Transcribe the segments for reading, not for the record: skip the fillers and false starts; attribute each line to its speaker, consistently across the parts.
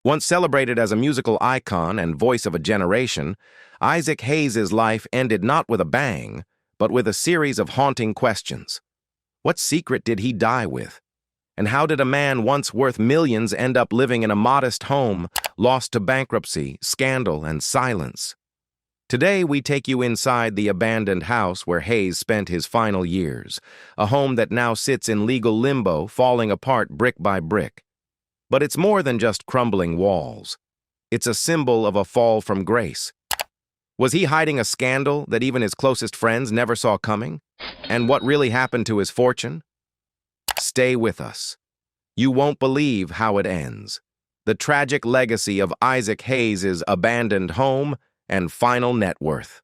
Speaker 1: Once celebrated as a musical icon and voice of a generation, Isaac Hayes' life ended not with a bang, but with a series of haunting questions. What secret did he die with? And how did a man once worth millions end up living in a modest home, lost to bankruptcy, scandal, and silence? Today, we take you inside the abandoned house where Hayes spent his final years, a home that now sits in legal limbo, falling apart brick by brick. But it's more than just crumbling walls. It's a symbol of a fall from grace. Was he hiding a scandal that even his closest friends never saw coming? And what really happened to his fortune? Stay with us. You won't believe how it ends. The tragic legacy of Isaac Hayes' abandoned home and final net worth.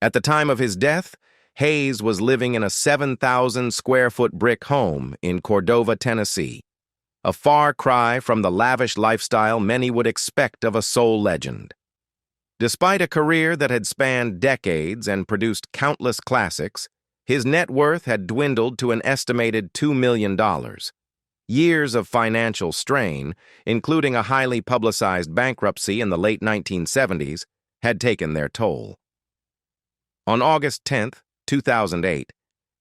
Speaker 1: At the time of his death, Hayes was living in a 7,000-square-foot brick home in Cordova, Tennessee, a far cry from the lavish lifestyle many would expect of a soul legend. Despite a career that had spanned decades and produced countless classics, his net worth had dwindled to an estimated $2 million. Years of financial strain, including a highly publicized bankruptcy in the late 1970s, had taken their toll. On August 10, 2008,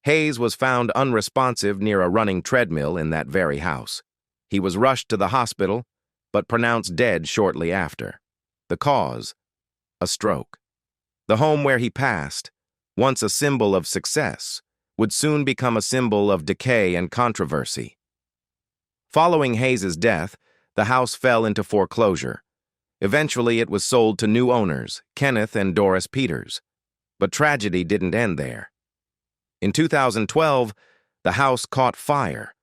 Speaker 1: Hayes was found unresponsive near a running treadmill in that very house. He was rushed to the hospital, but pronounced dead shortly after. The cause? A stroke. The home where he passed, once a symbol of success, would soon become a symbol of decay and controversy. Following Hayes' death, the house fell into foreclosure. Eventually, it was sold to new owners, Kenneth and Doris Peters. But tragedy didn't end there. In 2012, the house caught fire.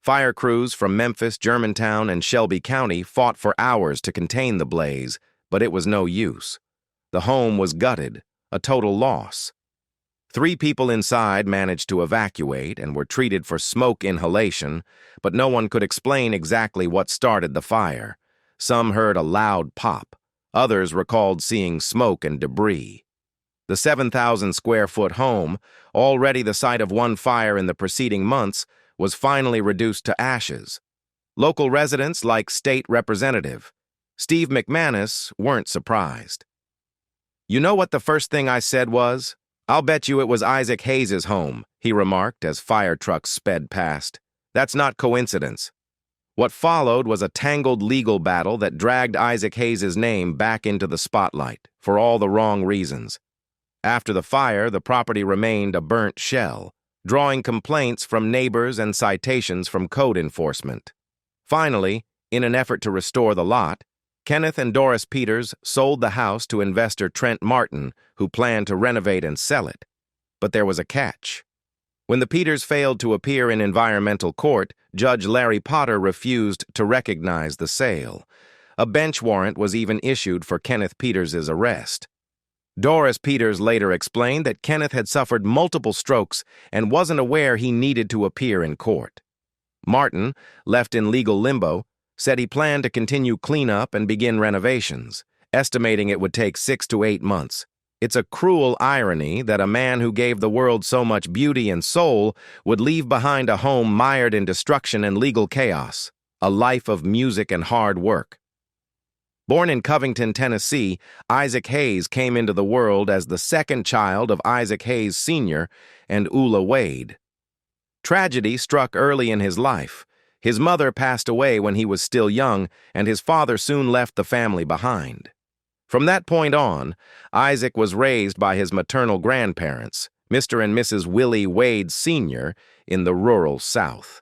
Speaker 1: Fire crews from Memphis, Germantown, and Shelby County fought for hours to contain the blaze, but it was no use. The home was gutted, a total loss. 3 people inside managed to evacuate and were treated for smoke inhalation, but no one could explain exactly what started the fire. Some heard a loud pop. Others recalled seeing smoke and debris. The 7,000-square-foot home, already the site of one fire in the preceding months, was finally reduced to ashes. Local residents, like State Representative Steve McManus, weren't surprised. "You know what the first thing I said was? I'll bet you it was Isaac Hayes' home," he remarked as fire trucks sped past. "That's not coincidence." What followed was a tangled legal battle that dragged Isaac Hayes' name back into the spotlight, for all the wrong reasons. After the fire, the property remained a burnt shell, drawing complaints from neighbors and citations from code enforcement. Finally, in an effort to restore the lot, Kenneth and Doris Peters sold the house to investor Trent Martin, who planned to renovate and sell it. But there was a catch. When the Peters failed to appear in environmental court, Judge Larry Potter refused to recognize the sale. A bench warrant was even issued for Kenneth Peters' arrest. Doris Peters later explained that Kenneth had suffered multiple strokes and wasn't aware he needed to appear in court. Martin, left in legal limbo, said he planned to continue cleanup and begin renovations, estimating it would take 6 to 8 months. It's a cruel irony that a man who gave the world so much beauty and soul would leave behind a home mired in destruction and legal chaos, a life of music and hard work. Born in Covington, Tennessee, Isaac Hayes came into the world as the second child of Isaac Hayes Sr. and Ula Wade. Tragedy struck early in his life. His mother passed away when he was still young, and his father soon left the family behind. From that point on, Isaac was raised by his maternal grandparents, Mr. and Mrs. Willie Wade Sr., in the rural South.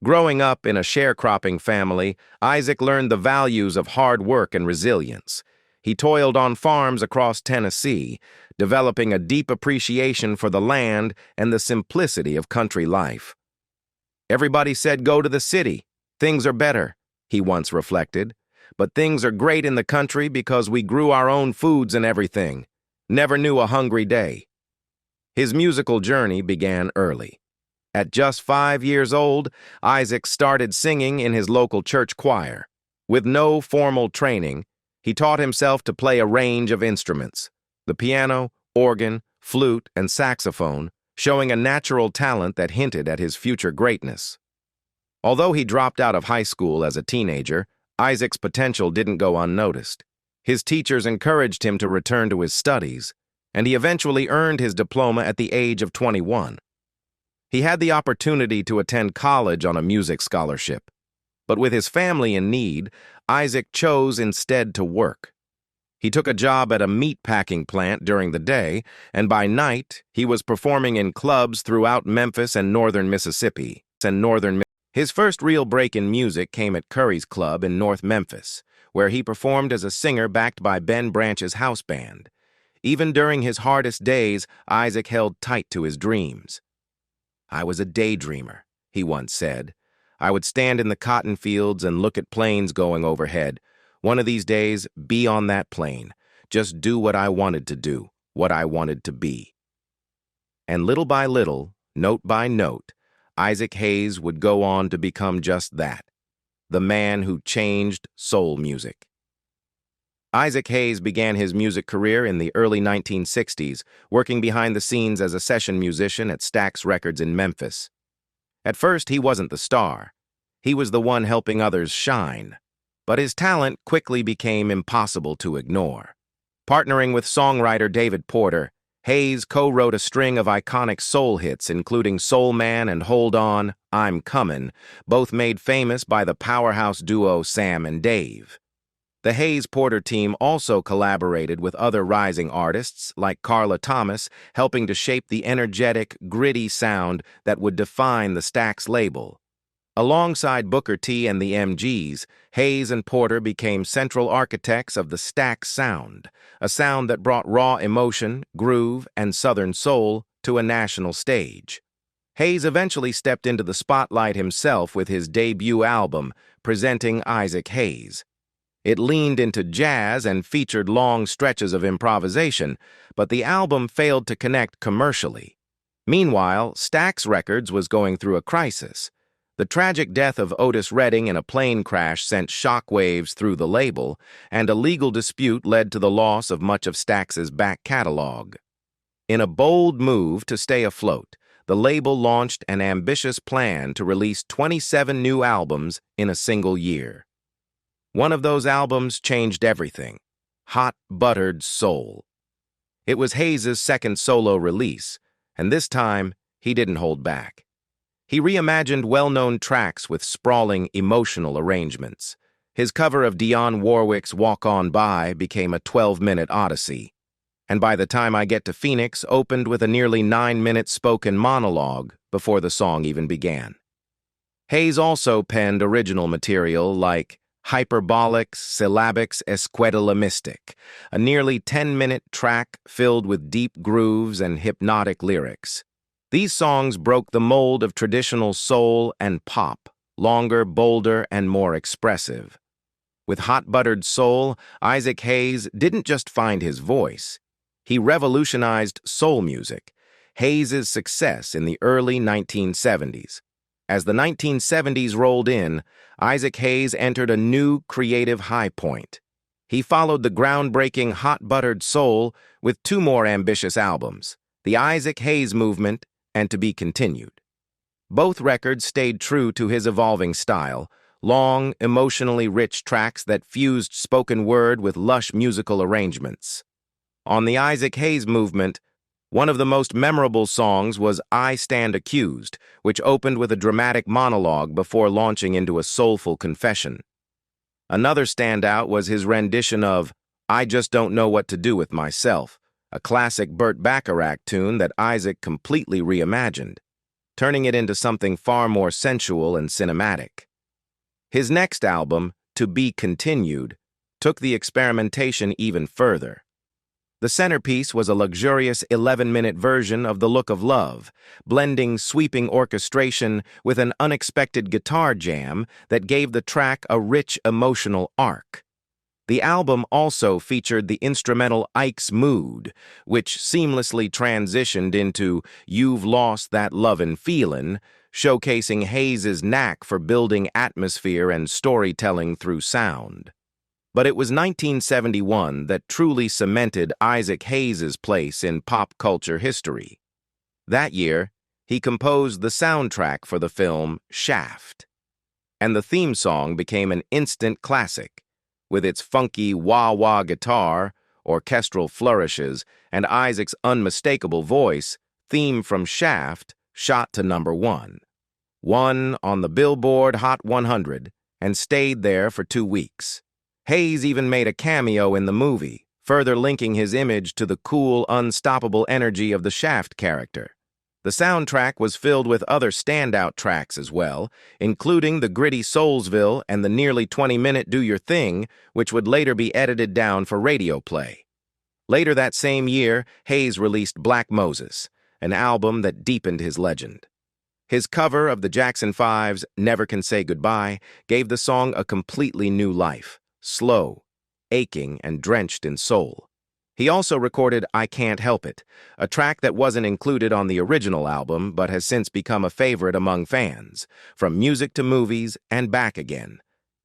Speaker 1: Growing up in a sharecropping family, Isaac learned the values of hard work and resilience. He toiled on farms across Tennessee, developing a deep appreciation for the land and the simplicity of country life. "Everybody said go to the city. Things are better," he once reflected. "But things are great in the country because we grew our own foods and everything. Never knew a hungry day." His musical journey began early. At just 5 years old, Isaac started singing in his local church choir. With no formal training, he taught himself to play a range of instruments: the piano, organ, flute, and saxophone, showing a natural talent that hinted at his future greatness. Although he dropped out of high school as a teenager, Isaac's potential didn't go unnoticed. His teachers encouraged him to return to his studies, and he eventually earned his diploma at the age of 21. He had the opportunity to attend college on a music scholarship, but with his family in need, Isaac chose instead to work. He took a job at a meat packing plant during the day, and by night, he was performing in clubs throughout Memphis and northern Mississippi. His first real break in music came at Curry's Club in North Memphis, where he performed as a singer backed by Ben Branch's house band. Even during his hardest days, Isaac held tight to his dreams. "I was a daydreamer," he once said. "I would stand in the cotton fields and look at planes going overhead. One of these days, be on that plane. Just do what I wanted to do, what I wanted to be." And little by little, note by note, Isaac Hayes would go on to become just that, the man who changed soul music. Isaac Hayes began his music career in the early 1960s, working behind the scenes as a session musician at Stax Records in Memphis. At first, he wasn't the star. He was the one helping others shine. But his talent quickly became impossible to ignore. Partnering with songwriter David Porter, Hayes co-wrote a string of iconic soul hits including Soul Man and Hold On, I'm Comin', both made famous by the powerhouse duo Sam and Dave. The Hayes-Porter team also collaborated with other rising artists like Carla Thomas, helping to shape the energetic, gritty sound that would define the Stax label. Alongside Booker T and the MGs, Hayes and Porter became central architects of the Stax sound, a sound that brought raw emotion, groove, and Southern soul to a national stage. Hayes eventually stepped into the spotlight himself with his debut album, Presenting Isaac Hayes. It leaned into jazz and featured long stretches of improvisation, but the album failed to connect commercially. Meanwhile, Stax Records was going through a crisis. The tragic death of Otis Redding in a plane crash sent shockwaves through the label, and a legal dispute led to the loss of much of Stax's back catalog. In a bold move to stay afloat, the label launched an ambitious plan to release 27 new albums in a single year. One of those albums changed everything: Hot Buttered Soul. It was Hayes' second solo release, and this time he didn't hold back. He reimagined well-known tracks with sprawling, emotional arrangements. His cover of Dionne Warwick's Walk On By became a 12-minute odyssey, and By the Time I Get to Phoenix opened with a nearly 9-minute spoken monologue before the song even began. Hayes also penned original material like Hyperbolics Syllabics Esquedalamistic, a nearly 10-minute track filled with deep grooves and hypnotic lyrics. These songs broke the mold of traditional soul and pop, longer, bolder, and more expressive. With Hot Buttered Soul, Isaac Hayes didn't just find his voice. He revolutionized soul music, Hayes' success in the early 1970s. As the 1970s rolled in, Isaac Hayes entered a new creative high point. He followed the groundbreaking Hot Buttered Soul with two more ambitious albums, The Isaac Hayes Movement and To Be Continued. Both records stayed true to his evolving style, long, emotionally rich tracks that fused spoken word with lush musical arrangements. On The Isaac Hayes Movement, one of the most memorable songs was I Stand Accused, which opened with a dramatic monologue before launching into a soulful confession. Another standout was his rendition of I Just Don't Know What to Do With Myself, a classic Burt Bacharach tune that Isaac completely reimagined, turning it into something far more sensual and cinematic. His next album, To Be Continued, took the experimentation even further. The centerpiece was a luxurious 11-minute version of The Look of Love, blending sweeping orchestration with an unexpected guitar jam that gave the track a rich emotional arc. The album also featured the instrumental Ike's Mood, which seamlessly transitioned into You've Lost That Lovin' Feelin', showcasing Hayes' knack for building atmosphere and storytelling through sound. But it was 1971 that truly cemented Isaac Hayes' place in pop culture history. That year, he composed the soundtrack for the film Shaft. and the theme song became an instant classic, with its funky wah-wah guitar, orchestral flourishes, and Isaac's unmistakable voice. Theme from Shaft shot to #1. Won on the Billboard Hot 100 and stayed there for 2 weeks. Hayes even made a cameo in the movie, further linking his image to the cool, unstoppable energy of the Shaft character. The soundtrack was filled with other standout tracks as well, including the gritty Soulsville and the nearly 20-minute Do Your Thing, which would later be edited down for radio play. Later that same year, Hayes released Black Moses, an album that deepened his legend. His cover of the Jackson 5's Never Can Say Goodbye gave the song a completely new life, slow, aching, and drenched in soul. He also recorded I Can't Help It, a track that wasn't included on the original album but has since become a favorite among fans, from music to movies and back again.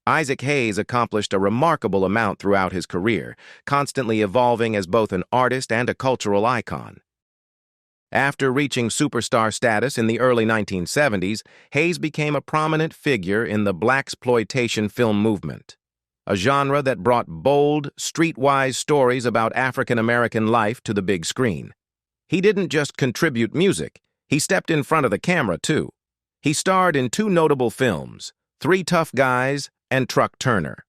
Speaker 1: Isaac Hayes accomplished a remarkable amount throughout his career, constantly evolving as both an artist and a cultural icon. After reaching superstar status in the early 1970s, Hayes became a prominent figure in the blaxploitation film movement, a genre that brought bold, streetwise stories about African-American life to the big screen. He didn't just contribute music, he stepped in front of the camera, too. He starred in 2 notable films, Three Tough Guys and Truck Turner.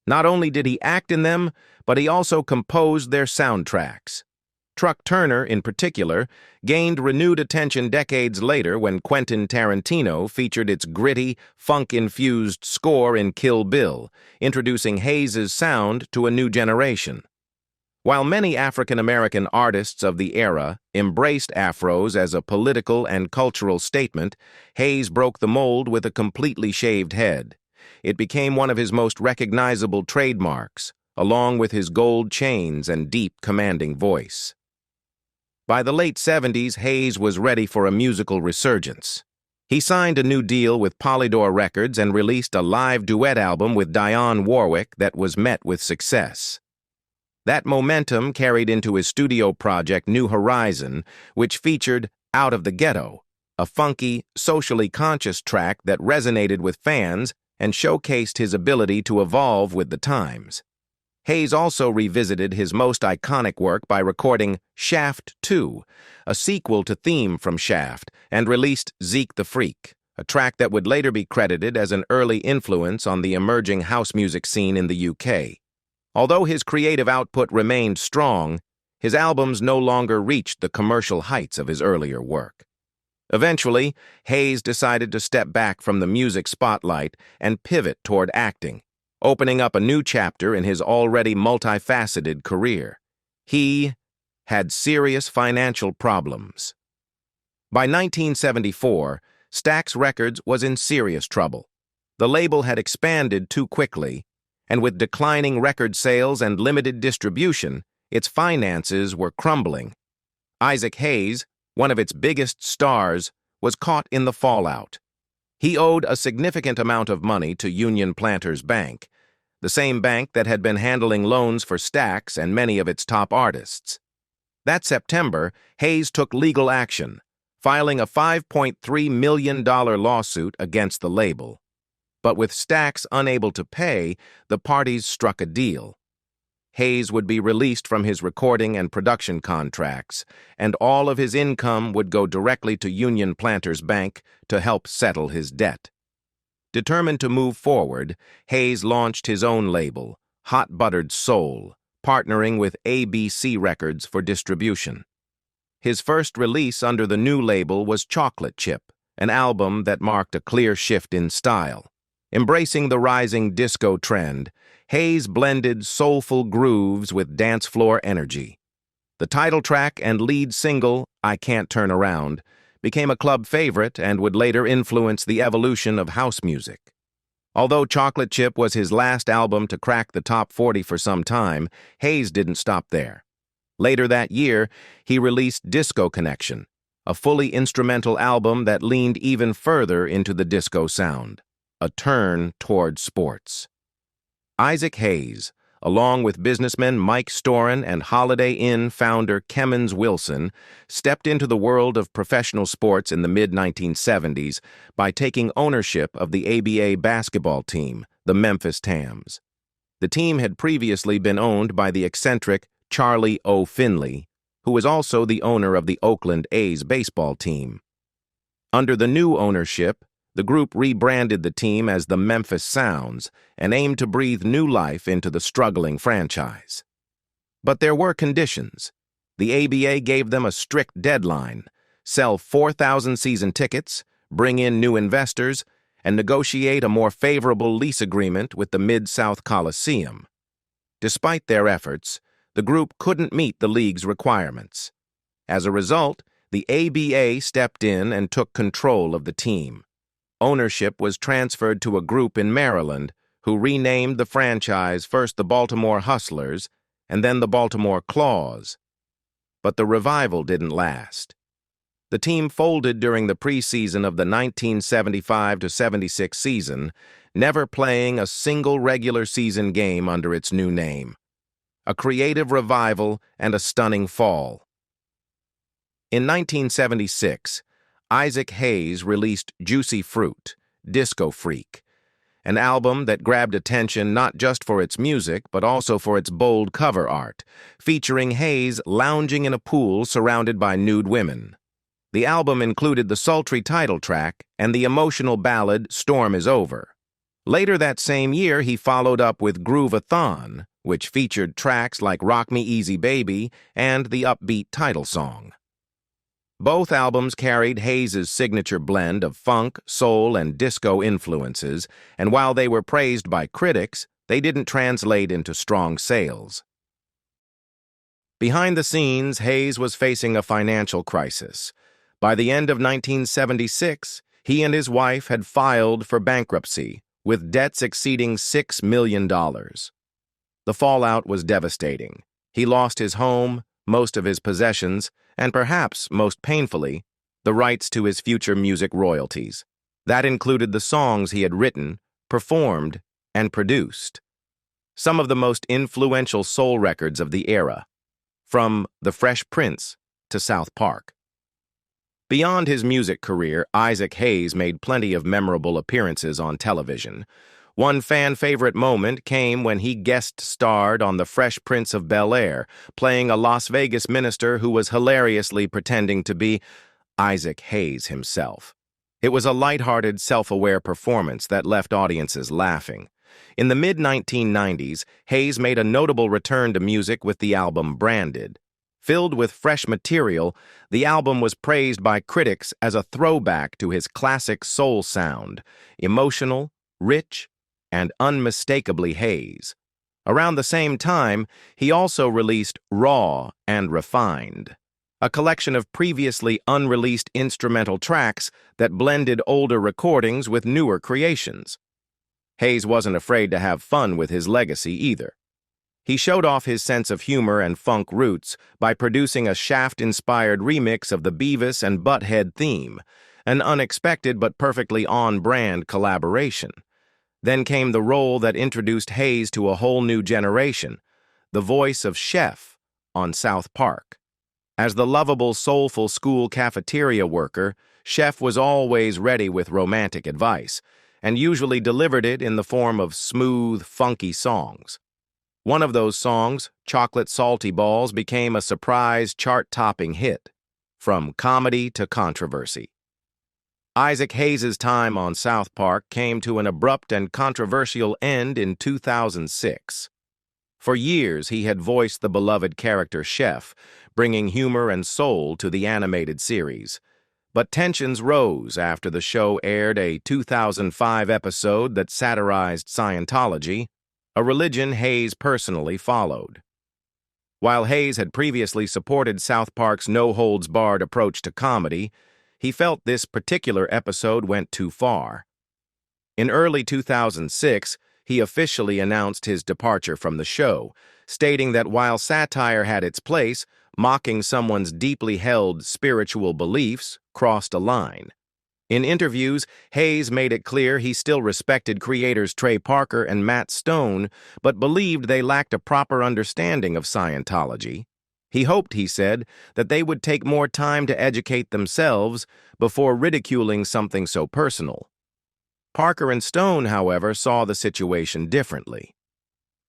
Speaker 1: Not only did he act in them, but he also composed their soundtracks. Truck Turner, in particular, gained renewed attention decades later when Quentin Tarantino featured its gritty, funk-infused score in Kill Bill, introducing Hayes' sound to a new generation. While many African-American artists of the era embraced afros as a political and cultural statement, Hayes broke the mold with a completely shaved head. It became one of his most recognizable trademarks, along with his gold chains and deep, commanding voice. By the late 70s, Hayes was ready for a musical resurgence. He signed a new deal with Polydor Records and released a live duet album with Dionne Warwick that was met with success. That momentum carried into his studio project New Horizon, which featured Out of the Ghetto, a funky, socially conscious track that resonated with fans and showcased his ability to evolve with the times. Hayes also revisited his most iconic work by recording Shaft 2, a sequel to Theme from Shaft, and released Zeke the Freak, a track that would later be credited as an early influence on the emerging house music scene in the UK. Although his creative output remained strong, his albums no longer reached the commercial heights of his earlier work. Eventually, Hayes decided to step back from the music spotlight and pivot toward acting, opening up a new chapter in his already multifaceted career. He had serious financial problems. By 1974, Stax Records was in serious trouble. The label had expanded too quickly, and with declining record sales and limited distribution, its finances were crumbling. Isaac Hayes, one of its biggest stars, was caught in the fallout. He owed a significant amount of money to Union Planters Bank, the same bank that had been handling loans for Stax and many of its top artists. That September, Hayes took legal action, filing a $5.3 million lawsuit against the label. But with Stax unable to pay, the parties struck a deal. Hayes would be released from his recording and production contracts, and all of his income would go directly to Union Planters Bank to help settle his debt. Determined to move forward, Hayes launched his own label, Hot Buttered Soul, partnering with ABC Records for distribution. His first release under the new label was Chocolate Chip, an album that marked a clear shift in style. Embracing the rising disco trend, Hayes blended soulful grooves with dance floor energy. The title track and lead single, I Can't Turn Around, became a club favorite and would later influence the evolution of house music. Although Chocolate Chip was his last album to crack the top 40 for some time, Hayes didn't stop there. Later that year, he released Disco Connection, a fully instrumental album that leaned even further into the disco sound, a turn toward sports. Isaac Hayes, along with businessmen Mike Storin and Holiday Inn founder Kemmons Wilson, stepped into the world of professional sports in the mid-1970s by taking ownership of the ABA basketball team, the Memphis Tams. The team had previously been owned by the eccentric Charlie O. Finley, who was also the owner of the Oakland A's baseball team. Under the new ownership, the group rebranded the team as the Memphis Sounds and aimed to breathe new life into the struggling franchise. But there were conditions. The ABA gave them a strict deadline: sell 4,000 season tickets, bring in new investors, and negotiate a more favorable lease agreement with the Mid-South Coliseum. Despite their efforts, the group couldn't meet the league's requirements. As a result, the ABA stepped in and took control of the team. Ownership was transferred to a group in Maryland who renamed the franchise first the Baltimore Hustlers and then the Baltimore Claws. But the revival didn't last. The team folded during the preseason of the 1975-76 season, never playing a single regular season game under its new name. A creative revival and a stunning fall. In 1976, Isaac Hayes released Juicy Fruit, Disco Freak, an album that grabbed attention not just for its music but also for its bold cover art, featuring Hayes lounging in a pool surrounded by nude women. The album included the sultry title track and the emotional ballad Storm Is Over. Later that same year, he followed up with Groove-a-thon, which featured tracks like Rock Me Easy Baby and the upbeat title song. Both albums carried Hayes' signature blend of funk, soul, and disco influences, and while they were praised by critics, they didn't translate into strong sales. Behind the scenes, Hayes was facing a financial crisis. By the end of 1976, he and his wife had filed for bankruptcy, with debts exceeding $6 million. The fallout was devastating. He lost his home, most of his possessions, and perhaps, most painfully, the rights to his future music royalties. That included the songs he had written, performed, and produced. Some of the most influential soul records of the era, from The Fresh Prince to South Park. Beyond his music career, Isaac Hayes made plenty of memorable appearances on television. One fan-favorite moment came when he guest-starred on The Fresh Prince of Bel-Air, playing a Las Vegas minister who was hilariously pretending to be Isaac Hayes himself. It was a lighthearted, self-aware performance that left audiences laughing. In the mid-1990s, Hayes made a notable return to music with the album Branded. Filled with fresh material, the album was praised by critics as a throwback to his classic soul sound, emotional, rich, and unmistakably Hayes. Around the same time, he also released Raw and Refined, a collection of previously unreleased instrumental tracks that blended older recordings with newer creations. Hayes wasn't afraid to have fun with his legacy either. He showed off his sense of humor and funk roots by producing a Shaft-inspired remix of the Beavis and Butt-Head theme, an unexpected but perfectly on-brand collaboration. Then came the role that introduced Hayes to a whole new generation, the voice of Chef on South Park. As the lovable, soulful school cafeteria worker, Chef was always ready with romantic advice, and usually delivered it in the form of smooth, funky songs. One of those songs, Chocolate Salty Balls, became a surprise chart-topping hit, from comedy to controversy. Isaac Hayes' time on South Park came to an abrupt and controversial end in 2006. For years, he had voiced the beloved character Chef, bringing humor and soul to the animated series. But tensions rose after the show aired a 2005 episode that satirized Scientology, a religion Hayes personally followed. While Hayes had previously supported South Park's no-holds-barred approach to comedy, he felt this particular episode went too far. In early 2006, he officially announced his departure from the show, stating that while satire had its place, mocking someone's deeply held spiritual beliefs crossed a line. In interviews, Hayes made it clear he still respected creators Trey Parker and Matt Stone, but believed they lacked a proper understanding of Scientology. He hoped, he said, that they would take more time to educate themselves before ridiculing something so personal. Parker and Stone, however, saw the situation differently.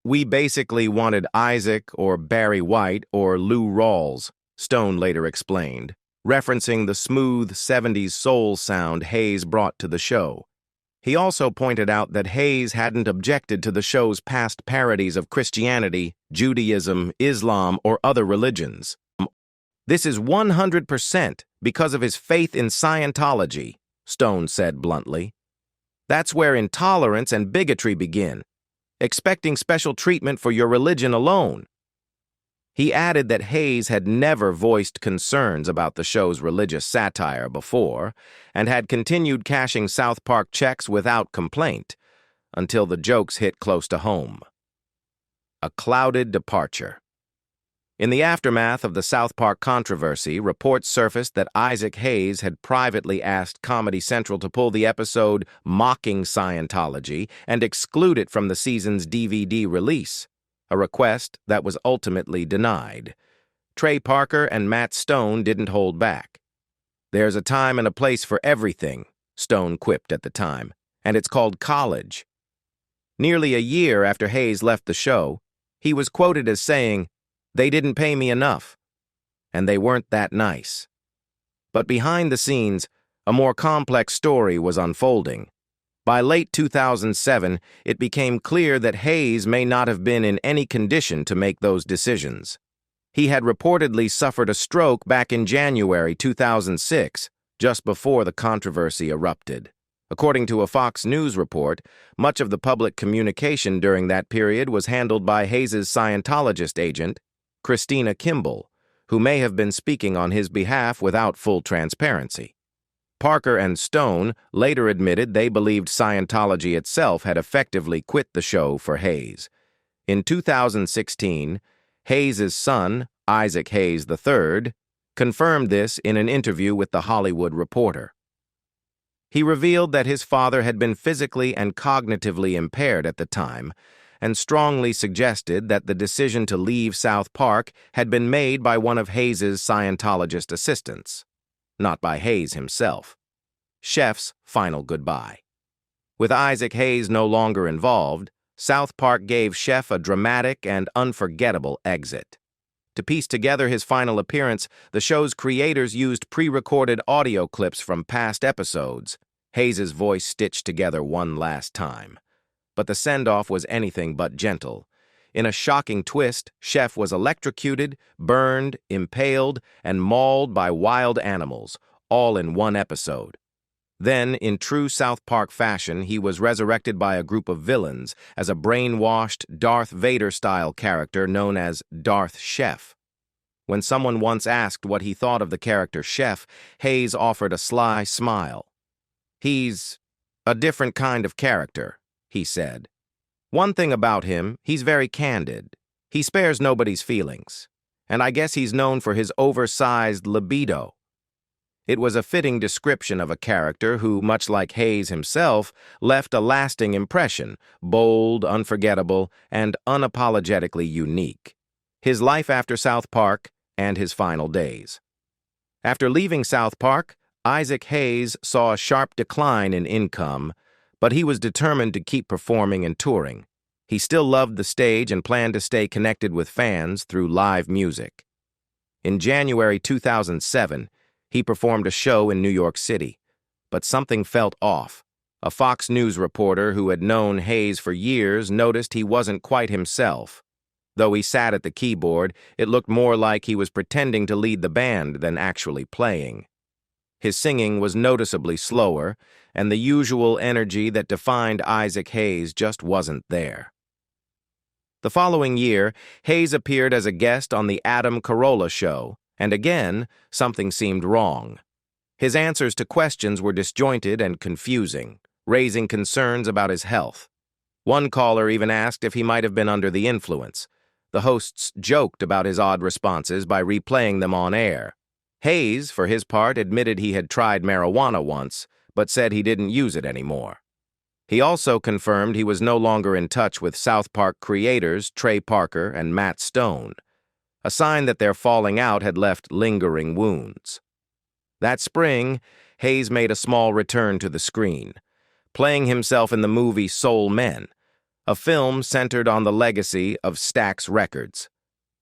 Speaker 1: "We basically wanted Isaac or Barry White or Lou Rawls," Stone later explained, referencing the smooth 70s soul sound Hayes brought to the show. He also pointed out that Hayes hadn't objected to the show's past parodies of Christianity, Judaism, Islam, or other religions. "This is 100% because of his faith in Scientology," Stone said bluntly. "That's where intolerance and bigotry begin, expecting special treatment for your religion alone." He added that Hayes had never voiced concerns about the show's religious satire before and had continued cashing South Park checks without complaint until the jokes hit close to home. A clouded departure. In the aftermath of the South Park controversy, reports surfaced that Isaac Hayes had privately asked Comedy Central to pull the episode mocking Scientology and exclude it from the season's DVD release, a request that was ultimately denied. Trey Parker and Matt Stone didn't hold back. "There's a time and a place for everything," Stone quipped at the time, "and it's called college." Nearly a year after Hayes left the show, he was quoted as saying, "They didn't pay me enough, and they weren't that nice." But behind the scenes, a more complex story was unfolding. By late 2007, it became clear that Hayes may not have been in any condition to make those decisions. He had reportedly suffered a stroke back in January 2006, just before the controversy erupted. According to a Fox News report, much of the public communication during that period was handled by Hayes' Scientologist agent, Christina Kimball, who may have been speaking on his behalf without full transparency. Parker and Stone later admitted they believed Scientology itself had effectively quit the show for Hayes. In 2016, Hayes' son, Isaac Hayes III, confirmed this in an interview with The Hollywood Reporter. He revealed that his father had been physically and cognitively impaired at the time, and strongly suggested that the decision to leave South Park had been made by one of Hayes' Scientologist assistants, not by Hayes himself. Chef's final goodbye. With Isaac Hayes no longer involved, South Park gave Chef a dramatic and unforgettable exit. To piece together his final appearance, the show's creators used pre-recorded audio clips from past episodes, Hayes' voice stitched together one last time. But the send-off was anything but gentle. In a shocking twist, Chef was electrocuted, burned, impaled, and mauled by wild animals, all in one episode. Then, in true South Park fashion, he was resurrected by a group of villains as a brainwashed, Darth Vader-style character known as Darth Chef. When someone once asked what he thought of the character Chef, Hayes offered a sly smile. "He's a different kind of character," he said. "One thing about him, he's very candid. He spares nobody's feelings. And I guess he's known for his oversized libido." It was a fitting description of a character who, much like Hayes himself, left a lasting impression, bold, unforgettable, and unapologetically unique. His life after South Park and his final days. After leaving South Park, Isaac Hayes saw a sharp decline in income, but he was determined to keep performing and touring. He still loved the stage and planned to stay connected with fans through live music. In January 2007, he performed a show in New York City, but something felt off. A Fox News reporter who had known Hayes for years noticed he wasn't quite himself. Though he sat at the keyboard, it looked more like he was pretending to lead the band than actually playing. His singing was noticeably slower, and the usual energy that defined Isaac Hayes just wasn't there. The following year, Hayes appeared as a guest on The Adam Carolla Show, and again, something seemed wrong. His answers to questions were disjointed and confusing, raising concerns about his health. One caller even asked if he might have been under the influence. The hosts joked about his odd responses by replaying them on air. Hayes, for his part, admitted he had tried marijuana once, but said he didn't use it anymore. He also confirmed he was no longer in touch with South Park creators Trey Parker and Matt Stone, a sign that their falling out had left lingering wounds. That spring, Hayes made a small return to the screen, playing himself in the movie Soul Men, a film centered on the legacy of Stax Records,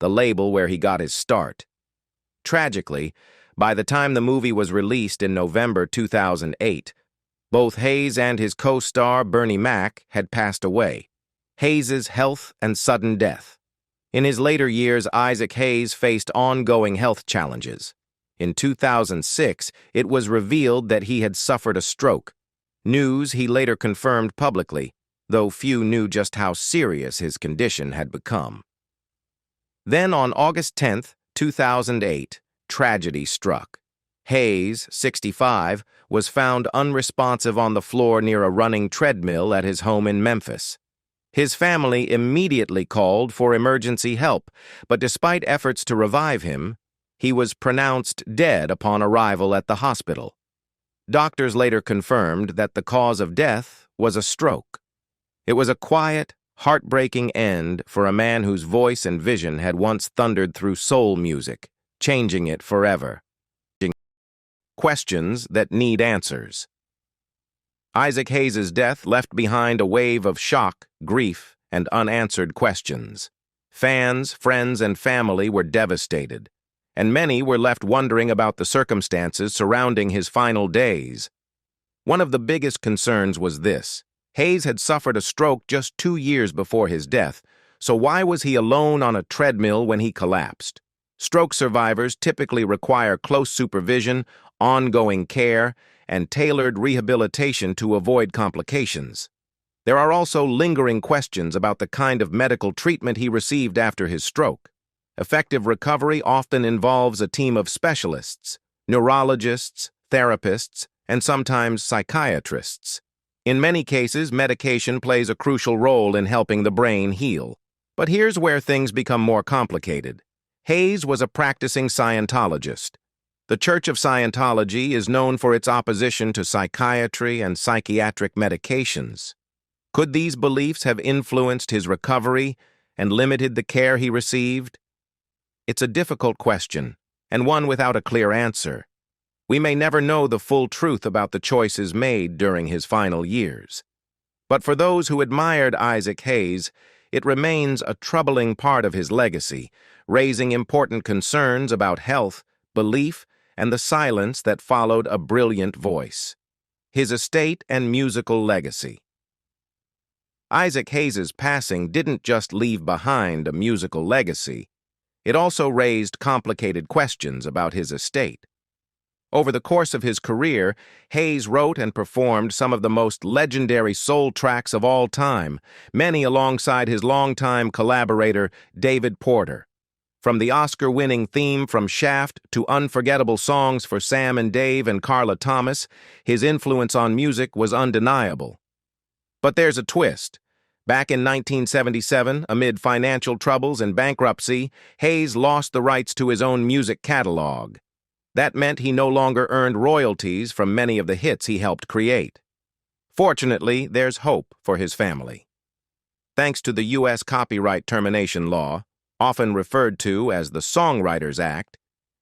Speaker 1: the label where he got his start. Tragically, by the time the movie was released in November 2008, both Hayes and his co-star Bernie Mac had passed away. Hayes's health and sudden death. In his later years, Isaac Hayes faced ongoing health challenges. In 2006, it was revealed that he had suffered a stroke, news he later confirmed publicly, though few knew just how serious his condition had become. Then on August 10, 2008, tragedy struck. Hayes, 65, was found unresponsive on the floor near a running treadmill at his home in Memphis. His family immediately called for emergency help, but despite efforts to revive him, he was pronounced dead upon arrival at the hospital. Doctors later confirmed that the cause of death was a stroke. It was a quiet, heartbreaking end for a man whose voice and vision had once thundered through soul music, changing it forever. Questions that need answers. Isaac Hayes' death left behind a wave of shock, grief, and unanswered questions. Fans, friends, and family were devastated, and many were left wondering about the circumstances surrounding his final days. One of the biggest concerns was this: Hayes had suffered a stroke just 2 years before his death, so why was he alone on a treadmill when he collapsed? Stroke survivors typically require close supervision, ongoing care, and tailored rehabilitation to avoid complications. There are also lingering questions about the kind of medical treatment he received after his stroke. Effective recovery often involves a team of specialists, neurologists, therapists, and sometimes psychiatrists. In many cases, medication plays a crucial role in helping the brain heal. But here's where things become more complicated. Hayes was a practicing Scientologist. The Church of Scientology is known for its opposition to psychiatry and psychiatric medications. Could these beliefs have influenced his recovery and limited the care he received? It's a difficult question, and one without a clear answer. We may never know the full truth about the choices made during his final years. But for those who admired Isaac Hayes, it remains a troubling part of his legacy, raising important concerns about health, belief, and the silence that followed a brilliant voice. His estate and musical legacy. Isaac Hayes' passing didn't just leave behind a musical legacy. It also raised complicated questions about his estate. Over the course of his career, Hayes wrote and performed some of the most legendary soul tracks of all time, many alongside his longtime collaborator, David Porter. From the Oscar-winning theme from Shaft to unforgettable songs for Sam and Dave and Carla Thomas, his influence on music was undeniable. But there's a twist. Back in 1977, amid financial troubles and bankruptcy, Hayes lost the rights to his own music catalog. That meant he no longer earned royalties from many of the hits he helped create. Fortunately, there's hope for his family. Thanks to the U.S. copyright termination law, often referred to as the Songwriters Act,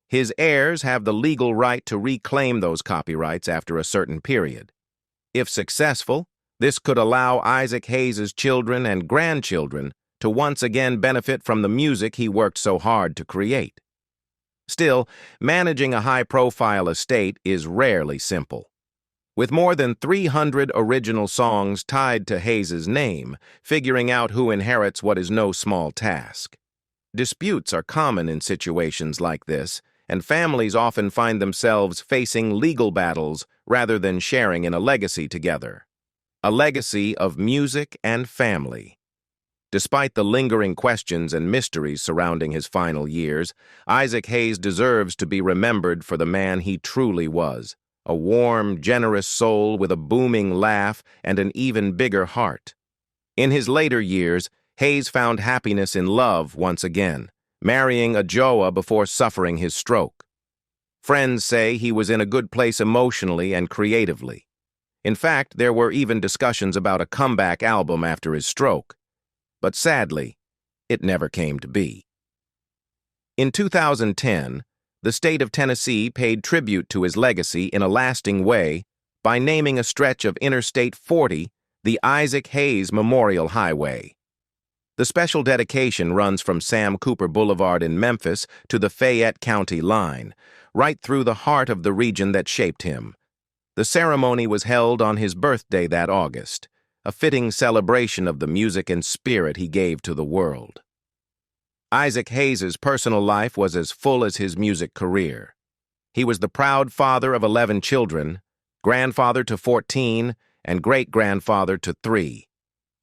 Speaker 1: his heirs have the legal right to reclaim those copyrights after a certain period. If successful, this could allow Isaac Hayes' children and grandchildren to once again benefit from the music he worked so hard to create. Still, managing a high-profile estate is rarely simple. With more than 300 original songs tied to Hayes' name, figuring out who inherits what is no small task. Disputes are common in situations like this, and families often find themselves facing legal battles rather than sharing in a legacy together. A legacy of music and family. Despite the lingering questions and mysteries surrounding his final years, Isaac Hayes deserves to be remembered for the man he truly was, a warm, generous soul with a booming laugh and an even bigger heart. In his later years, Hayes found happiness in love once again, marrying Adjoa before suffering his stroke. Friends say he was in a good place emotionally and creatively. In fact, there were even discussions about a comeback album after his stroke. But sadly, it never came to be. In 2010, the state of Tennessee paid tribute to his legacy in a lasting way by naming a stretch of Interstate 40 the Isaac Hayes Memorial Highway. The special dedication runs from Sam Cooper Boulevard in Memphis to the Fayette County line, right through the heart of the region that shaped him. The ceremony was held on his birthday that August, a fitting celebration of the music and spirit he gave to the world. Isaac Hayes' personal life was as full as his music career. He was the proud father of 11 children, grandfather to 14, and great-grandfather to 3.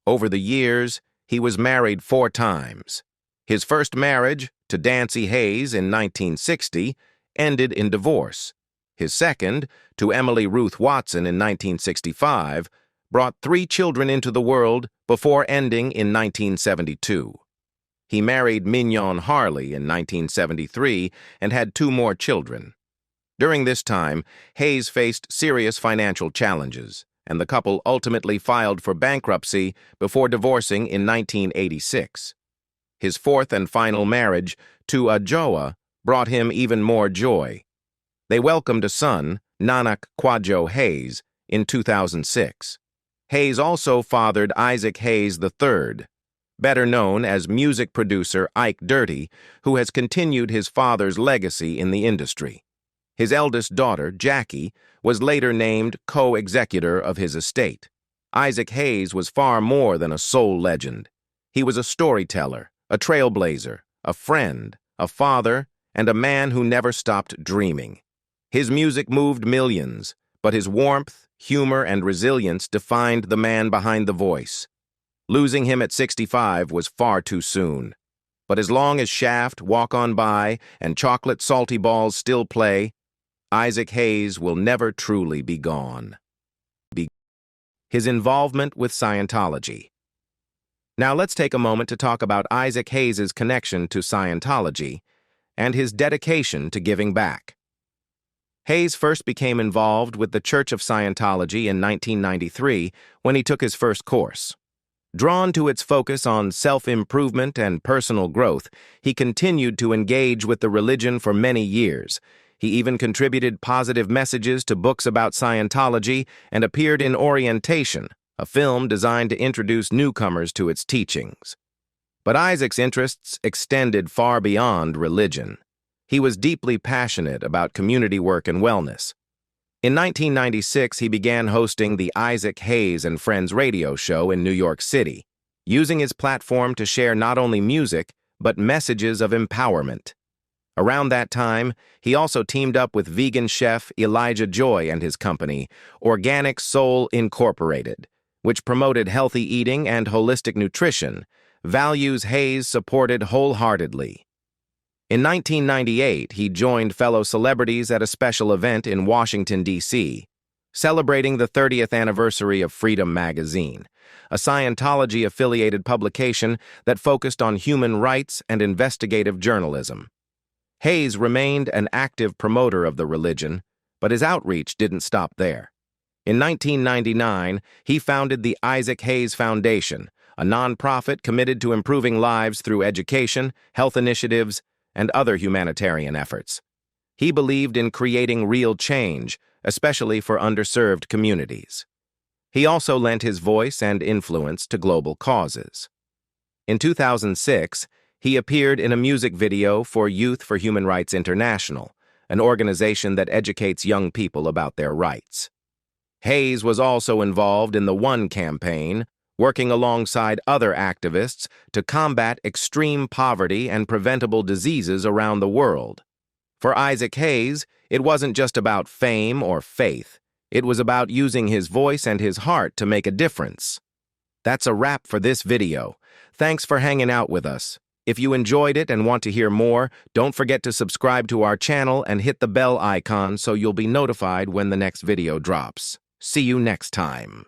Speaker 1: Over the years, he was married 4 times. His first marriage, to Dancy Hayes in 1960, ended in divorce. His second, to Emily Ruth Watson in 1965, brought 3 children into the world before ending in 1972. He married Mignon Harley in 1973 and had 2 more children. During this time, Hayes faced serious financial challenges, and the couple ultimately filed for bankruptcy before divorcing in 1986. His 4th and final marriage, to Adjoa, brought him even more joy. They welcomed a son, Nanak Kwadwo Hayes, in 2006. Hayes also fathered Isaac Hayes III, better known as music producer Ike Dirty, who has continued his father's legacy in the industry. His eldest daughter, Jackie, was later named co-executor of his estate. Isaac Hayes was far more than a soul legend. He was a storyteller, a trailblazer, a friend, a father, and a man who never stopped dreaming. His music moved millions, but his warmth, humor, and resilience defined the man behind the voice. Losing him at 65 was far too soon. But as long as Shaft, Walk On By, and Chocolate Salty Balls still play, Isaac Hayes will never truly be gone. His involvement with Scientology. Now let's take a moment to talk about Isaac Hayes' connection to Scientology and his dedication to giving back. Hayes first became involved with the Church of Scientology in 1993 when he took his first course. Drawn to its focus on self-improvement and personal growth, he continued to engage with the religion for many years. He even contributed positive messages to books about Scientology and appeared in Orientation, a film designed to introduce newcomers to its teachings. But Isaac's interests extended far beyond religion. He was deeply passionate about community work and wellness. In 1996, he began hosting the Isaac Hayes and Friends radio show in New York City, using his platform to share not only music, but messages of empowerment. Around that time, he also teamed up with vegan chef Elijah Joy and his company, Organic Soul Incorporated, which promoted healthy eating and holistic nutrition, values Hayes supported wholeheartedly. In 1998, he joined fellow celebrities at a special event in Washington, D.C., celebrating the 30th anniversary of Freedom Magazine, a Scientology-affiliated publication that focused on human rights and investigative journalism. Hayes remained an active promoter of the religion, but his outreach didn't stop there. In 1999, he founded the Isaac Hayes Foundation, a nonprofit committed to improving lives through education, health initiatives, and other humanitarian efforts. He believed in creating real change, especially for underserved communities. He also lent his voice and influence to global causes. In 2006, he appeared in a music video for Youth for Human Rights International, an organization that educates young people about their rights. Hayes was also involved in the One campaign, working alongside other activists to combat extreme poverty and preventable diseases around the world. For Isaac Hayes, it wasn't just about fame or faith. It was about using his voice and his heart to make a difference. That's a wrap for this video. Thanks for hanging out with us. If you enjoyed it and want to hear more, don't forget to subscribe to our channel and hit the bell icon so you'll be notified when the next video drops. See you next time.